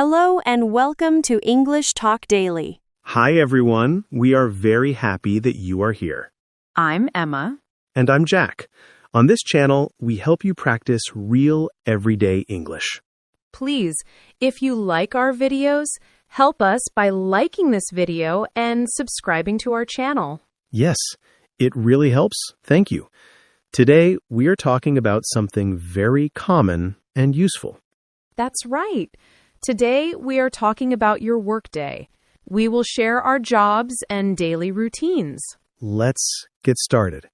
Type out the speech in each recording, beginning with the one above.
Hello and welcome to English Talk Daily. Hi, everyone. We are very happy that you are here. I'm Emma. And I'm Jack. On this channel, we help you practice real, everyday English. Please, if you like our videos, help us by liking this video and subscribing to our channel. Yes, it really helps. Thank you. Today, we are talking about something very common and useful. That's right. Today, we are talking about your workday. We will share our jobs and daily routines. Let's get started.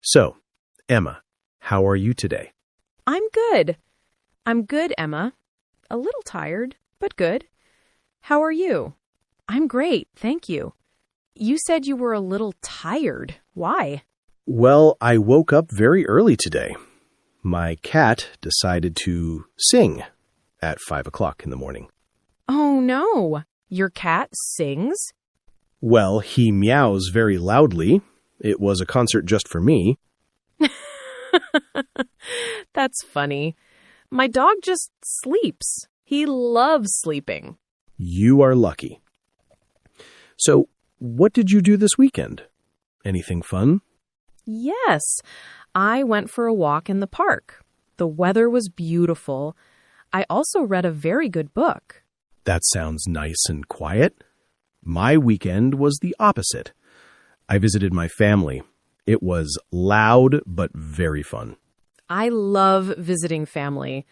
So, Emma, how are you today? I'm good. I'm good, Emma. A little tired, but good. How are you? I'm great, thank you. You said you were a little tired. Why? Well, I woke up very early today. My cat decided to sing at 5 o'clock in the morning. Oh, no. Your cat sings? Well, he meows very loudly. It was a concert just for me. That's funny. My dog just sleeps. He loves sleeping. You are lucky. So, what did you do this weekend? Anything fun? Yes, I went for a walk in the park. The weather was beautiful. I also read a very good book. That sounds nice and quiet. My weekend was the opposite. I visited my family. It was loud but very fun. I love visiting family.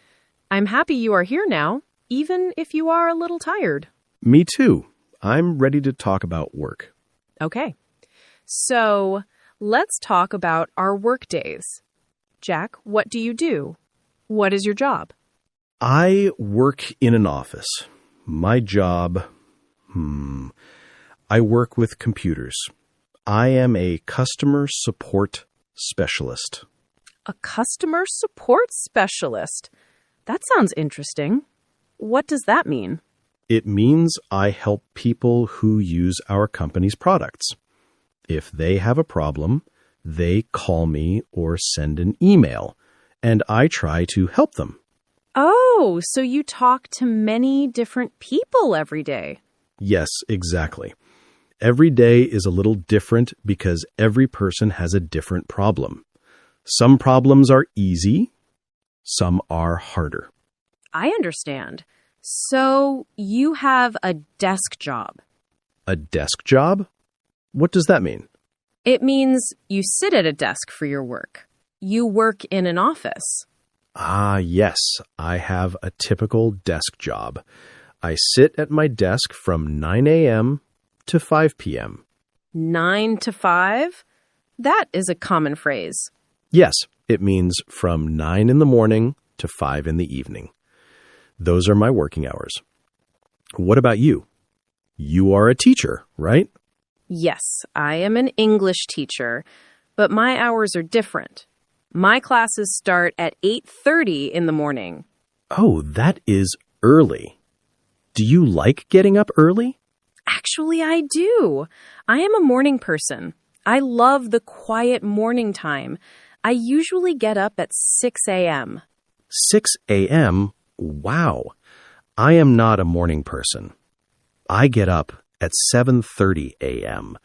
I'm happy you are here now, even if you are a little tired. Me too. I'm ready to talk about work. Okay. So, let's talk about our work days. Jack, what do you do? What is your job? I work in an office. My job, I work with computers. I am a customer support specialist. A customer support specialist? That sounds interesting. What does that mean? It means I help people who use our company's products. If they have a problem, they call me or send an email, and I try to help them. Oh, so you talk to many different people every day. Yes, exactly. Every day is a little different because every person has a different problem. Some problems are easy, some are harder. I understand. So you have a desk job. A desk job? What does that mean? It means you sit at a desk for your work. You work in an office. Ah, yes, I have a typical desk job. I sit at my desk from 9 a.m. to 5 p.m. 9 to 5? That is a common phrase. Yes, it means from 9 in the morning to 5 in the evening. Those are my working hours. What about you? You are a teacher, right? Yes, I am an English teacher, but my hours are different. My classes start at 8:30 in the morning. Oh, that is early. Do you like getting up early? Actually, I do. I am a morning person. I love the quiet morning time. I usually get up at 6 a.m. 6 a.m.? Wow. I am not a morning person. I get up at 7:30 a.m.,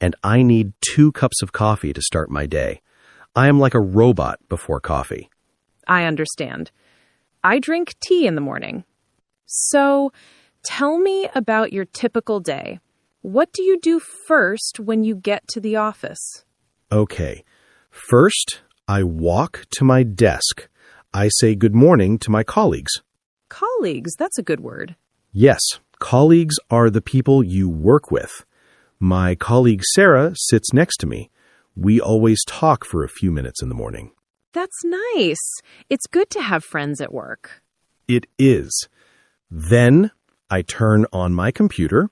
and I need 2 cups of coffee to start my day. I am like a robot before coffee. I understand. I drink tea in the morning. So, tell me about your typical day. What do you do first when you get to the office? Okay. First, I walk to my desk. I say good morning to my colleagues. Colleagues, that's a good word. Yes, colleagues are the people you work with. My colleague Sarah sits next to me. We always talk for a few minutes in the morning. That's nice. It's good to have friends at work. It is. Then I turn on my computer.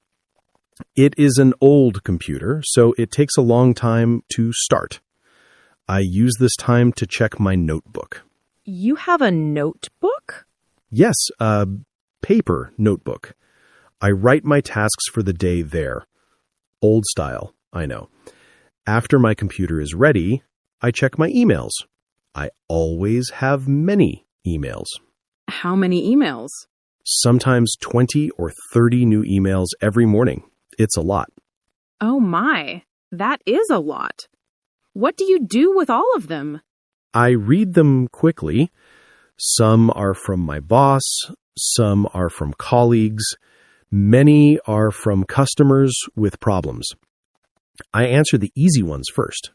It is an old computer, so it takes a long time to start. I use this time to check my notebook. You have a notebook? Yes, a paper notebook. I write my tasks for the day there. Old style, I know. After my computer is ready, I check my emails. I always have many emails. How many emails? Sometimes 20 or 30 new emails every morning. It's a lot. Oh my, that is a lot. What do you do with all of them? I read them quickly. Some are from my boss, some are from colleagues, many are from customers with problems. I answer the easy ones first.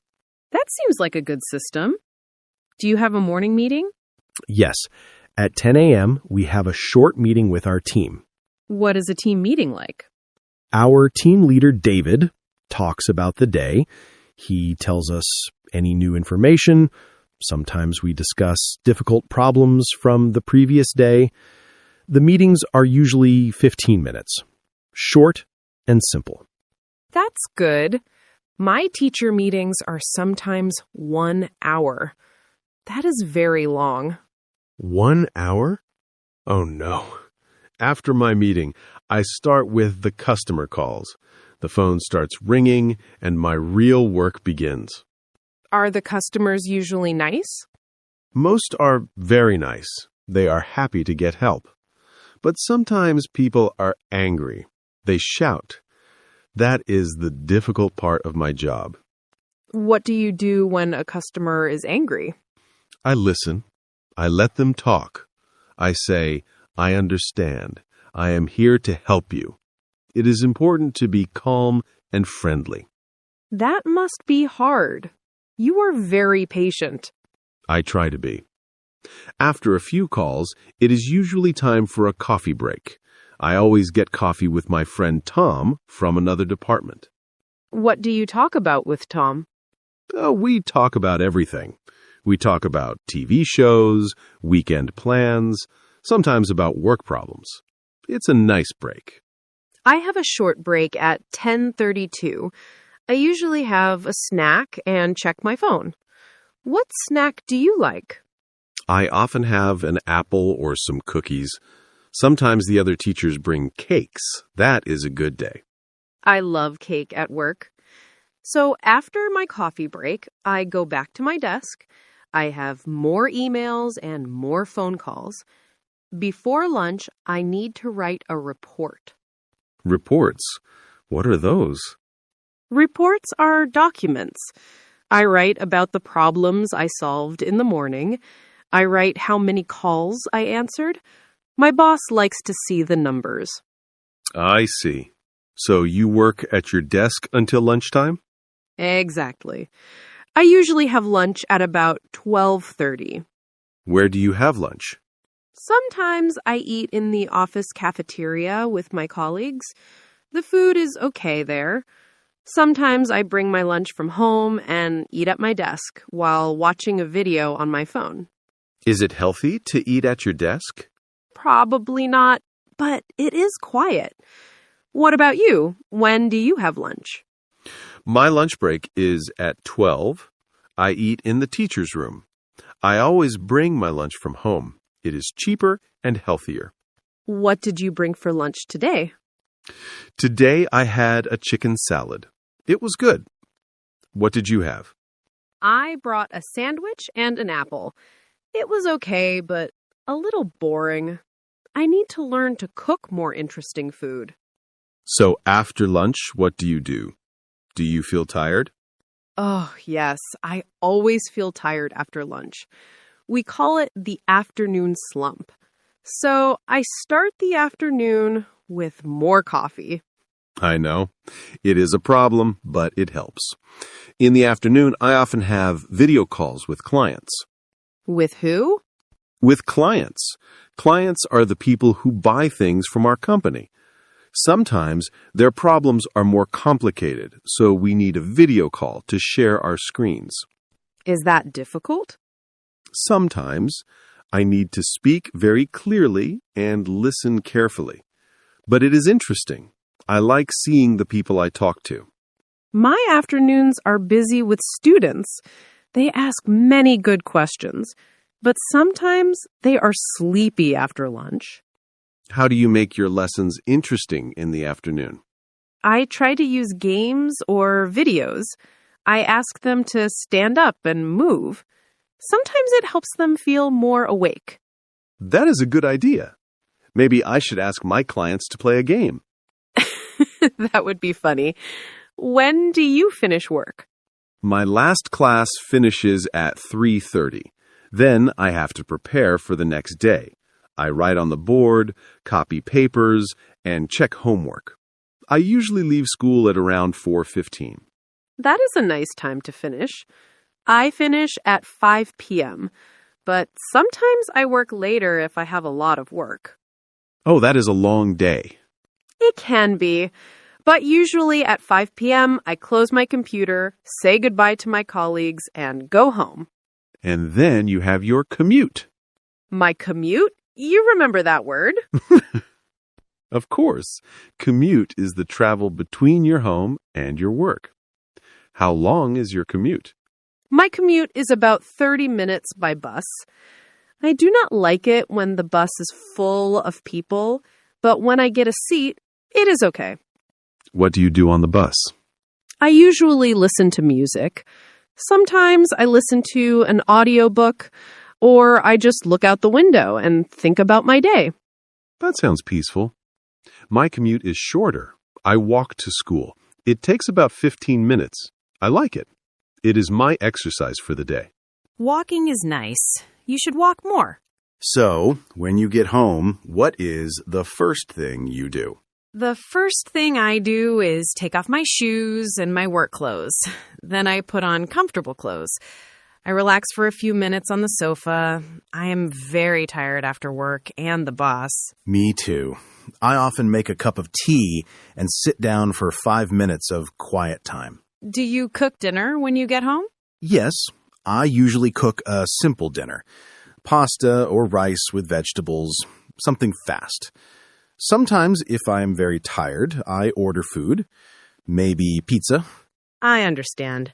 That seems like a good system. Do you have a morning meeting? Yes, at 10 a.m., we have a short meeting with our team. What is a team meeting like? Our team leader, David, talks about the day. He tells us any new information. Sometimes we discuss difficult problems from the previous day. The meetings are usually 15 minutes, short and simple. That's good. My teacher meetings are sometimes 1 hour. That is very long. 1 hour? Oh no. After my meeting, I start with the customer calls. The phone starts ringing and my real work begins. Are the customers usually nice? Most are very nice. They are happy to get help. But sometimes people are angry. They shout. That is the difficult part of my job. What do you do when a customer is angry? I listen. I let them talk. I say, I understand. I am here to help you. It is important to be calm and friendly. That must be hard. You are very patient. I try to be. After a few calls, it is usually time for a coffee break. I always get coffee with my friend Tom from another department. What do you talk about with Tom? We talk about everything. We talk about TV shows, weekend plans, sometimes about work problems. It's a nice break. I have a short break at 10:32. I usually have a snack and check my phone. What snack do you like? I often have an apple or some cookies. Sometimes the other teachers bring cakes. That is a good day. I love cake at work. So after my coffee break, I go back to my desk. I have more emails and more phone calls. Before lunch, I need to write a report. Reports? What are those? Reports are documents. I write about the problems I solved in the morning. I write how many calls I answered. My boss likes to see the numbers. I see. So you work at your desk until lunchtime? Exactly. I usually have lunch at about 12:30. Where do you have lunch? Sometimes I eat in the office cafeteria with my colleagues. The food is okay there. Sometimes I bring my lunch from home and eat at my desk while watching a video on my phone. Is it healthy to eat at your desk? Probably not, but it is quiet. What about you? When do you have lunch? My lunch break is at 12. I eat in the teacher's room. I always bring my lunch from home. It is cheaper and healthier. What did you bring for lunch today? Today I had a chicken salad. It was good. What did you have? I brought a sandwich and an apple. It was okay, but a little boring. I need to learn to cook more interesting food. So after lunch, what do you do? Do you feel tired? Oh, yes. I always feel tired after lunch. We call it the afternoon slump. So I start the afternoon with more coffee. I know. It is a problem, but it helps. In the afternoon, I often have video calls with clients. With who? With clients. Clients are the people who buy things from our company. Sometimes their problems are more complicated, so we need a video call to share our screens. Is that difficult? Sometimes I need to speak very clearly and listen carefully. But it is interesting. I like seeing the people I talk to. My afternoons are busy with students. They ask many good questions, but sometimes they are sleepy after lunch. How do you make your lessons interesting in the afternoon? I try to use games or videos. I ask them to stand up and move. Sometimes it helps them feel more awake. That is a good idea. Maybe I should ask my clients to play a game. That would be funny. When do you finish work? My last class finishes at 3:30. Then I have to prepare for the next day. I write on the board, copy papers, and check homework. I usually leave school at around 4:15. That is a nice time to finish. I finish at 5 p.m., but sometimes I work later if I have a lot of work. Oh, that is a long day. It can be, but usually at 5 p.m., I close my computer, say goodbye to my colleagues, and go home. And then you have your commute. My commute? You remember that word? Of course, commute is the travel between your home and your work. How long is your commute? My commute is about 30 minutes by bus. I do not like it when the bus is full of people, but when I get a seat, it is okay. What do you do on the bus? I usually listen to music. Sometimes I listen to an audiobook, or I just look out the window and think about my day. That sounds peaceful. My commute is shorter. I walk to school. It takes about 15 minutes. I like it. It is my exercise for the day. Walking is nice. You should walk more. So, when you get home, what is the first thing you do? The first thing I do is take off my shoes and my work clothes. Then I put on comfortable clothes. I relax for a few minutes on the sofa. I am very tired after work and the bus. Me too. I often make a cup of tea and sit down for 5 minutes of quiet time. Do you cook dinner when you get home? Yes, I usually cook a simple dinner. Pasta or rice with vegetables, something fast. Sometimes, if I am very tired, I order food. Maybe pizza. I understand.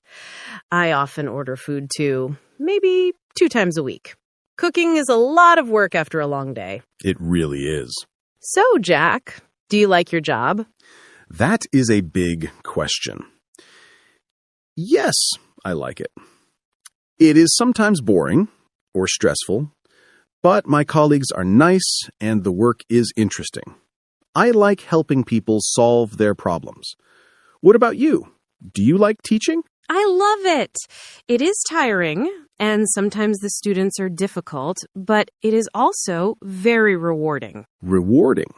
I often order food too, maybe 2 times a week. Cooking is a lot of work after a long day. It really is. So, Jack, do you like your job? That is a big question. Yes, I like it. It is sometimes boring or stressful, but my colleagues are nice and the work is interesting. I like helping people solve their problems. What about you? Do you like teaching? I love it. It is tiring, and sometimes the students are difficult, but it is also very rewarding. Rewarding?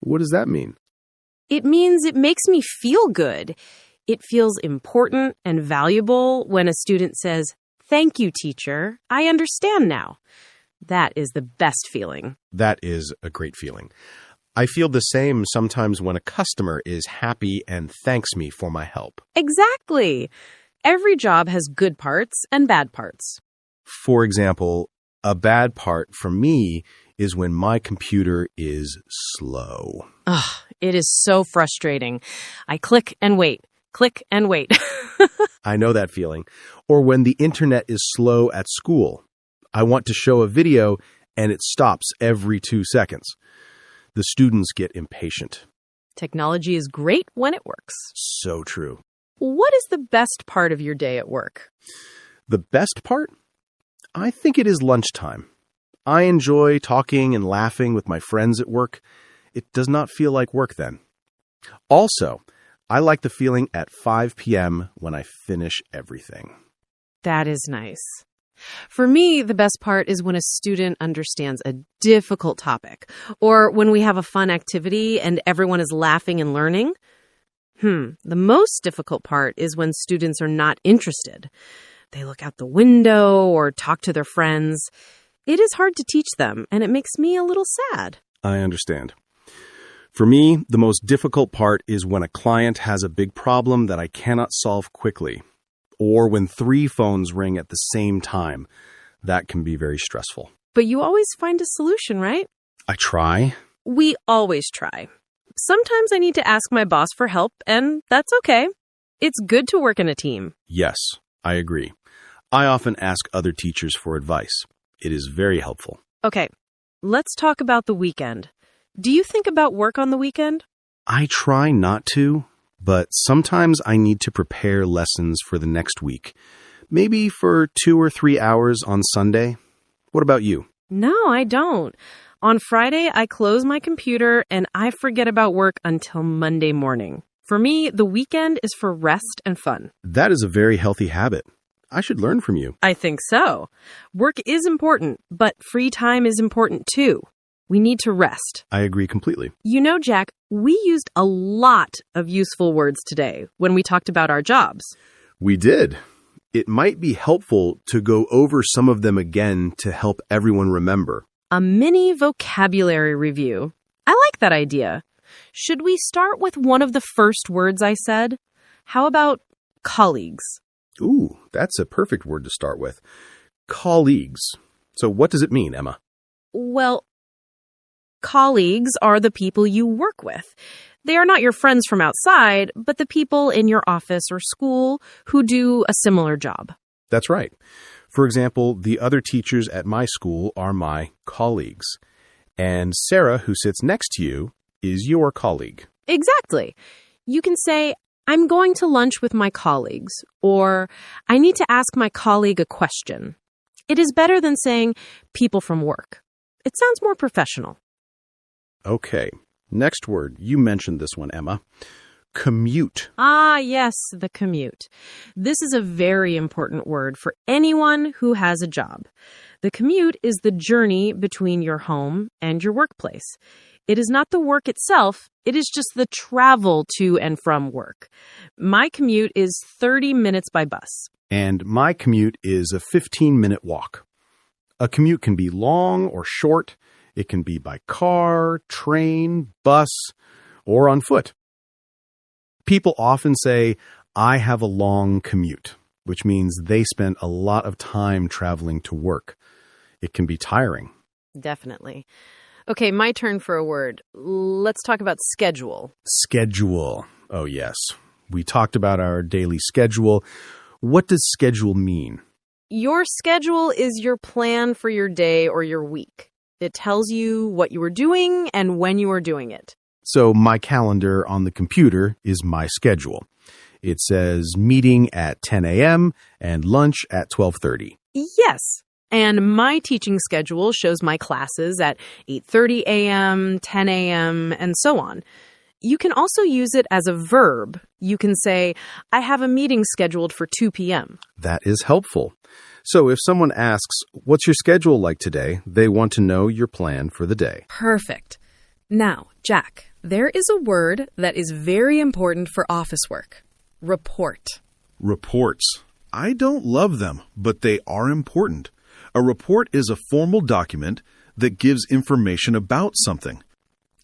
What does that mean? It means it makes me feel good. It feels important and valuable when a student says, "Thank you, teacher. I understand now." That is the best feeling. That is a great feeling. I feel the same sometimes when a customer is happy and thanks me for my help. Exactly. Every job has good parts and bad parts. For example, a bad part for me is when my computer is slow. Ugh, it is so frustrating. I click and wait. Click and wait. I know that feeling. Or when the internet is slow at school. I want to show a video and it stops every 2 seconds. The students get impatient. Technology is great when it works. So true. What is the best part of your day at work? The best part? I think it is lunchtime. I enjoy talking and laughing with my friends at work. It does not feel like work then. Also, I like the feeling at 5 p.m. when I finish everything. That is nice. For me, the best part is when a student understands a difficult topic, or when we have a fun activity and everyone is laughing and learning. The most difficult part is when students are not interested. They look out the window or talk to their friends. It is hard to teach them, and it makes me a little sad. I understand. For me, the most difficult part is when a client has a big problem that I cannot solve quickly, or when 3 phones ring at the same time. That can be very stressful. But you always find a solution, right? I try. We always try. Sometimes I need to ask my boss for help, and that's okay. It's good to work in a team. Yes, I agree. I often ask other teachers for advice. It is very helpful. Okay, let's talk about the weekend. Do you think about work on the weekend? I try not to, but sometimes I need to prepare lessons for the next week. Maybe for 2 or 3 hours on Sunday. What about you? No, I don't. On Friday, I close my computer and I forget about work until Monday morning. For me, the weekend is for rest and fun. That is a very healthy habit. I should learn from you. I think so. Work is important, but free time is important too. We need to rest. I agree completely. You know, Jack, we used a lot of useful words today when we talked about our jobs. We did. It might be helpful to go over some of them again to help everyone remember. A mini vocabulary review. I like that idea. Should we start with one of the first words I said? How about colleagues? Ooh, that's a perfect word to start with. Colleagues. So what does it mean, Emma? Well, colleagues are the people you work with. They are not your friends from outside, but the people in your office or school who do a similar job. That's right. For example, the other teachers at my school are my colleagues. And Sarah, who sits next to you, is your colleague. Exactly. You can say, I'm going to lunch with my colleagues, or I need to ask my colleague a question. It is better than saying people from work. It sounds more professional. Okay. Next word. You mentioned this one, Emma. Commute. Ah, yes, the commute. This is a very important word for anyone who has a job. The commute is the journey between your home and your workplace. It is not the work itself, it is just the travel to and from work. My commute is 30 minutes by bus. And my commute is a 15-minute walk. A commute can be long or short. It can be by car, train, bus, or on foot. People often say, I have a long commute, which means they spend a lot of time traveling to work. It can be tiring. Definitely. Okay, my turn for a word. Let's talk about schedule. Schedule. Oh, yes. We talked about our daily schedule. What does schedule mean? Your schedule is your plan for your day or your week. It tells you what you are doing and when you are doing it. So my calendar on the computer is my schedule. It says meeting at 10 a.m. and lunch at 12:30. Yes. And my teaching schedule shows my classes at 8:30 a.m., 10 a.m., and so on. You can also use it as a verb. You can say, I have a meeting scheduled for 2 p.m. That is helpful. So if someone asks, what's your schedule like today? They want to know your plan for the day. Perfect. Now, Jack, there is a word that is very important for office work. Report. Reports. I don't love them, but they are important. A report is a formal document that gives information about something.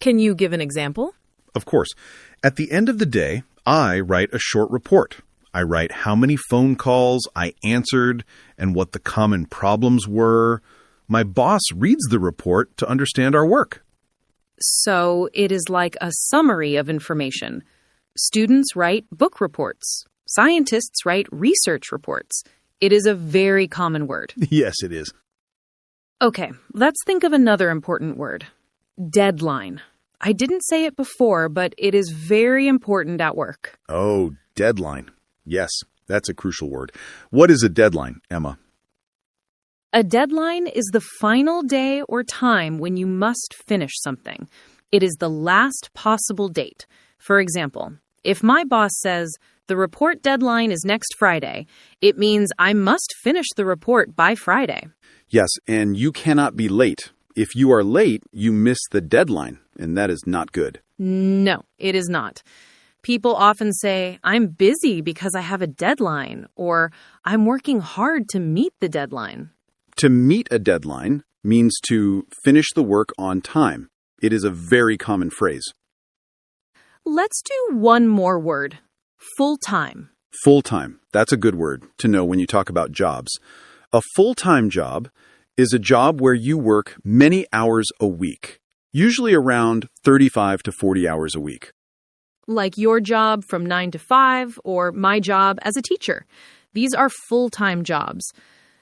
Can you give an example? Of course. At the end of the day, I write a short report. I write how many phone calls I answered and what the common problems were. My boss reads the report to understand our work. So it is like a summary of information. Students write book reports. Scientists write research reports. It is a very common word. Yes, it is. Okay, let's think of another important word. Deadline. I didn't say it before, but it is very important at work. Oh, deadline. Yes, that's a crucial word. What is a deadline, Emma? A deadline is the final day or time when you must finish something. It is the last possible date. For example, if my boss says, the report deadline is next Friday, it means I must finish the report by Friday. Yes, and you cannot be late. If you are late, you miss the deadline, and that is not good. No, it is not. People often say, I'm busy because I have a deadline, or I'm working hard to meet the deadline. To meet a deadline means to finish the work on time. It is a very common phrase. Let's do one more word. Full-time. Full-time. That's a good word to know when you talk about jobs. A full-time job is a job where you work many hours a week, usually around 35 to 40 hours a week. Like your job from 9 to 5 or my job as a teacher. These are full-time jobs.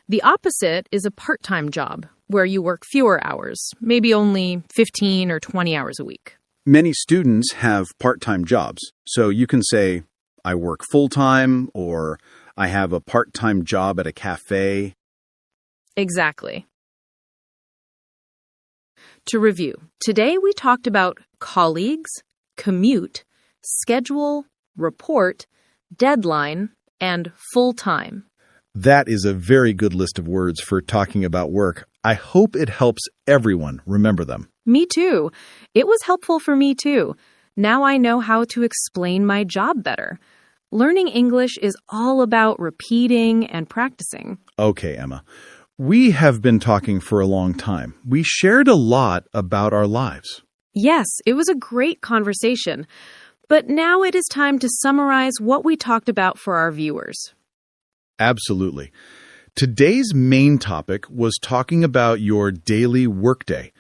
The opposite is a part-time job where you work fewer hours, maybe only 15 or 20 hours a week. Many students have part-time jobs, so you can say, I work full-time, or I have a part-time job at a cafe. Exactly. To review, today we talked about colleagues, commute, schedule, report, deadline, and full-time. That is a very good list of words for talking about work. I hope it helps everyone remember them. Me too. It was helpful for me too. Now I know how to explain my job better. Learning English is all about repeating and practicing. Okay, Emma. We have been talking for a long time. We shared a lot about our lives. Yes, it was a great conversation. But now it is time to summarize what we talked about for our viewers. Absolutely. Today's main topic was talking about your daily workday.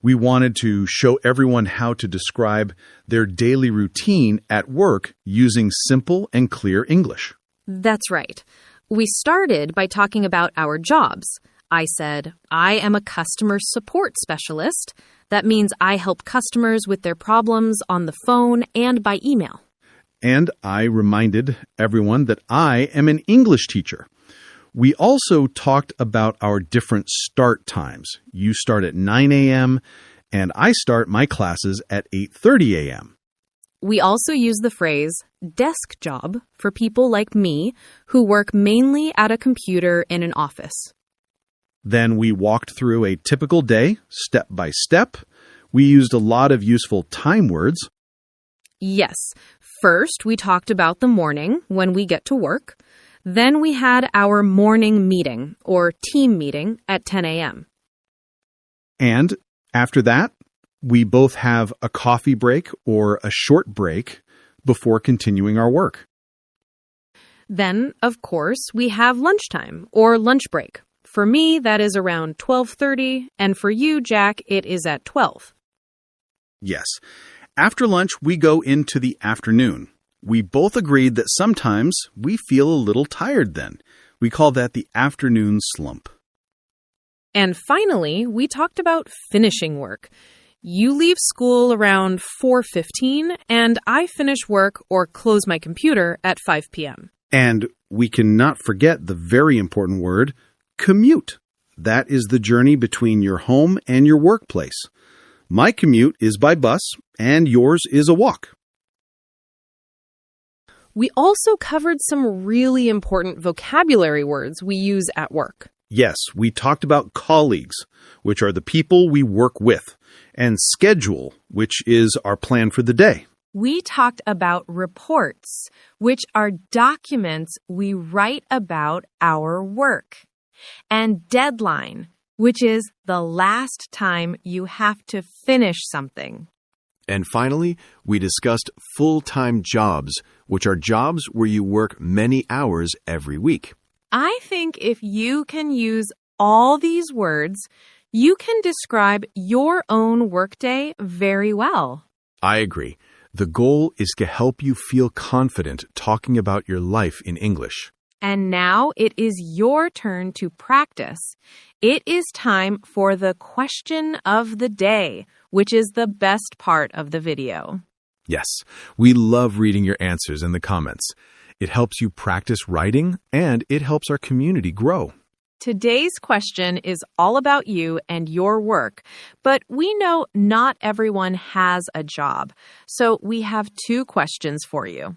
We wanted to show everyone how to describe their daily routine at work using simple and clear English. That's right. We started by talking about our jobs. I said, I am a customer support specialist. That means I help customers with their problems on the phone and by email. And I reminded everyone that I am an English teacher. We also talked about our different start times. You start at 9 a.m., and I start my classes at 8:30 a.m. We also use the phrase desk job for people like me who work mainly at a computer in an office. Then we walked through a typical day, step by step. We used a lot of useful time words. Yes. First, we talked about the morning when we get to work. Then we had our morning meeting or team meeting at 10 a.m. And after that, we both have a coffee break or a short break before continuing our work. Then, of course, we have lunchtime or lunch break. For me, that is around 12:30, and for you, Jack, it is at 12. Yes. After lunch, we go into the afternoon. We both agreed that sometimes we feel a little tired then. We call that the afternoon slump. And finally, we talked about finishing work. You leave school around 4:15, and I finish work or close my computer at 5 p.m. And we cannot forget the very important word, commute. That is the journey between your home and your workplace. My commute is by bus, and yours is a walk. We also covered some really important vocabulary words we use at work. Yes, we talked about colleagues, which are the people we work with, and schedule, which is our plan for the day. We talked about reports, which are documents we write about our work, and deadline, which is the last time you have to finish something. And finally, we discussed full-time jobs, which are jobs where you work many hours every week. I think if you can use all these words, you can describe your own workday very well. I agree. The goal is to help you feel confident talking about your life in English. And now it is your turn to practice. It is time for the question of the day, which is the best part of the video. Yes, we love reading your answers in the comments. It helps you practice writing, and it helps our community grow. Today's question is all about you and your work, but we know not everyone has a job, so we have 2 questions for you.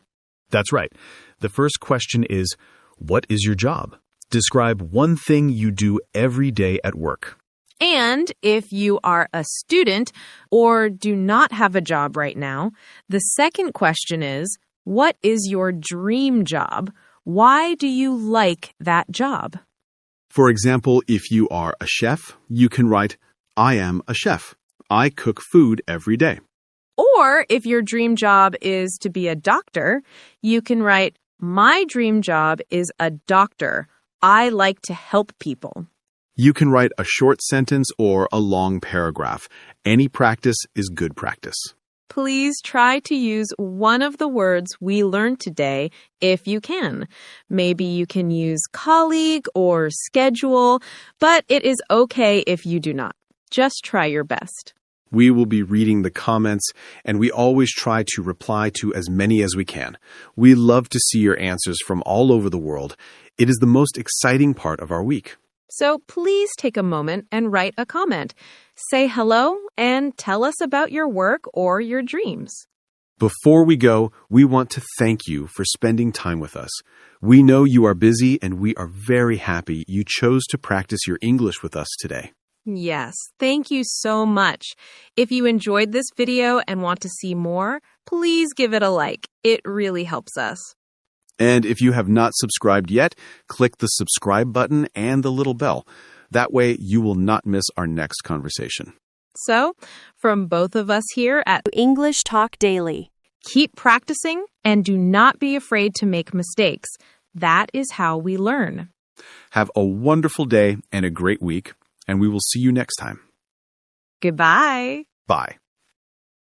That's right. The first question is, what is your job? Describe one thing you do every day at work. And if you are a student or do not have a job right now, the second question is, what is your dream job? Why do you like that job? For example, if you are a chef, you can write, I am a chef. I cook food every day. Or if your dream job is to be a doctor, you can write, my dream job is a doctor. I like to help people. You can write a short sentence or a long paragraph. Any practice is good practice. Please try to use one of the words we learned today if you can. Maybe you can use colleague or schedule, but it is okay if you do not. Just try your best. We will be reading the comments, and we always try to reply to as many as we can. We love to see your answers from all over the world. It is the most exciting part of our week. So please take a moment and write a comment. Say hello and tell us about your work or your dreams. Before we go, we want to thank you for spending time with us. We know you are busy and we are very happy you chose to practice your English with us today. Yes, thank you so much. If you enjoyed this video and want to see more, please give it a like. It really helps us. And if you have not subscribed yet, click the subscribe button and the little bell. That way you will not miss our next conversation. So, from both of us here at English Talk Daily. Keep practicing and do not be afraid to make mistakes. That is how we learn. Have a wonderful day and a great week, and we will see you next time. Goodbye. Bye.